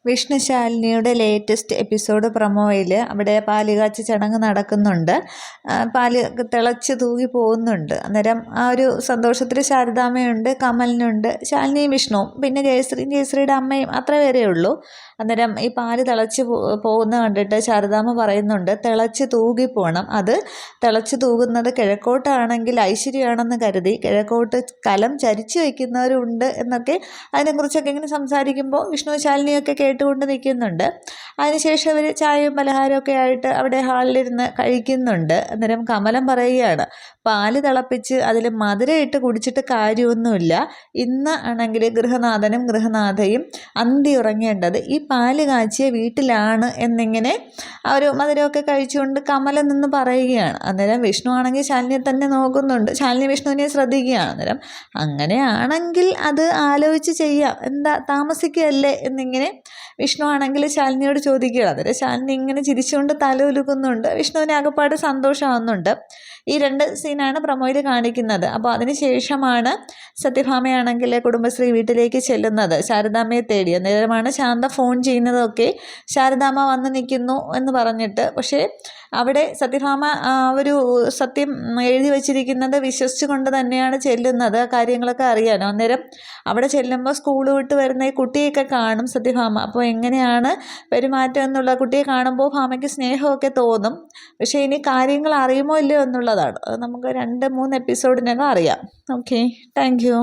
വിഷ്ണുശാലിനിയുടെ latest episode പ്രൊമോയിൽ അവിടെ പാലുകാച്ചി ചടങ്ങ് നടക്കുന്നുണ്ട്. പാല് തിളച്ച് തൂകി പോകുന്നുണ്ട്. അന്നേരം ആ ഒരു സന്തോഷത്തിൽ ശാരദാമ്മയുണ്ട്, കമലിനുണ്ട്, ശാലിനിയും വിഷ്ണുവും, പിന്നെ ജയശ്രീയുടെ അമ്മയും, അത്ര പേരേ ഉള്ളൂ. അന്നേരം ഈ പാല് തിളച്ച് പോകുന്നത് കണ്ടിട്ട് ശാരദാമ്മ പറയുന്നുണ്ട്, തിളച്ച് തൂകിപ്പോണം. അത് തിളച്ച് തൂകുന്നത് കിഴക്കോട്ടാണെങ്കിൽ ഐശ്വര്യമാണെന്ന് കരുതി കിഴക്കോട്ട് കലം ചരിച്ചു വയ്ക്കുന്നവരുണ്ട് എന്നൊക്കെ അതിനെക്കുറിച്ചൊക്കെ ഇങ്ങനെ സംസാരിക്കുമ്പോൾ വിഷ്ണു ശാലിനിയൊക്കെ കേട്ടുകൊണ്ട് നിൽക്കുന്നുണ്ട്. അതിനുശേഷം അവർ ചായയും പലഹാരമൊക്കെ ആയിട്ട് അവിടെ ഹാളിലിരുന്ന് കഴിക്കുന്നുണ്ട്. അന്നേരം കമലം പറയുകയാണ്, പാല് തിളപ്പിച്ച് അതിൽ മധുരം ഇട്ട് കുടിച്ചിട്ട് കാര്യമൊന്നുമില്ല. ഇന്ന് ആണെങ്കിൽ ഗൃഹനാഥനും ഗൃഹനാഥയും അന്തി ഉറങ്ങേണ്ടത് ഈ പാല് കാച്ചിയ വീട്ടിലാണ് എന്നിങ്ങനെ ആ ഒരു മധുരമൊക്കെ കഴിച്ചുകൊണ്ട് കമലം നിന്ന് പറയുകയാണ്. അന്നേരം വിഷ്ണു ആണെങ്കിൽ ശാലിനിയെ തന്നെ നോക്കുന്നുണ്ട്. ശാലിനി വിഷ്ണുവിനെ ശ്രദ്ധിക്കുകയാണ്. അന്നേരം അങ്ങനെയാണെങ്കിൽ അത് ആലോചിച്ച് ചെയ്യാം, എന്താ താമസിക്കുകയല്ലേ എന്നിങ്ങനെ വിഷ്ണു ആണെങ്കിൽ ശാലിനിയോട് ചോദിക്കുകയാണ്. അന്നേരം ശാലിനി ഇങ്ങനെ ചിരിച്ചുകൊണ്ട് തല ഉലുക്കുന്നുണ്ട്. വിഷ്ണുവിന് ആകെപ്പാട് സന്തോഷമാവുന്നുണ്ട്. ഈ 2 സീനാണ് പ്രൊമോയിൽ കാണിക്കുന്നത്. അപ്പോൾ അതിന് ശേഷമാണ് സത്യഭാമയാണെങ്കിൽ കുടുംബശ്രീ വീട്ടിലേക്ക് ചെല്ലുന്നത് ശാരദാമ്മയെ തേടി. അന്നേരമാണ് ശാന്ത ഫോൺ ചെയ്യുന്നതൊക്കെ ശാരദാമ്മ വന്ന് നിൽക്കുന്നു എന്ന് പറഞ്ഞിട്ട്. പക്ഷേ അവിടെ സത്യഭാമ ഒരു സത്യം എഴുതി വച്ചിരിക്കുന്നത് വിശ്വസിച്ച് കൊണ്ട് തന്നെയാണ് ചെല്ലുന്നത്, കാര്യങ്ങളൊക്കെ അറിയാനോ. അന്നേരം അവിടെ ചെല്ലുമ്പോൾ സ്കൂൾ വിട്ട് വരുന്ന ഈ കുട്ടിയൊക്കെ കാണും സത്യഭാമ. അപ്പോൾ എങ്ങനെയാണ് പെരുമാറ്റം എന്നുള്ള കുട്ടിയെ കാണുമ്പോൾ ഭാമയ്ക്ക് സ്നേഹമൊക്കെ തോന്നും. പക്ഷേ ഇനി കാര്യങ്ങൾ അറിയുമോ ഇല്ലയോ എന്നുള്ളതാണ്. അത് നമുക്ക് 2-3 എപ്പിസോഡിനകം അറിയാം. Okay, thank you.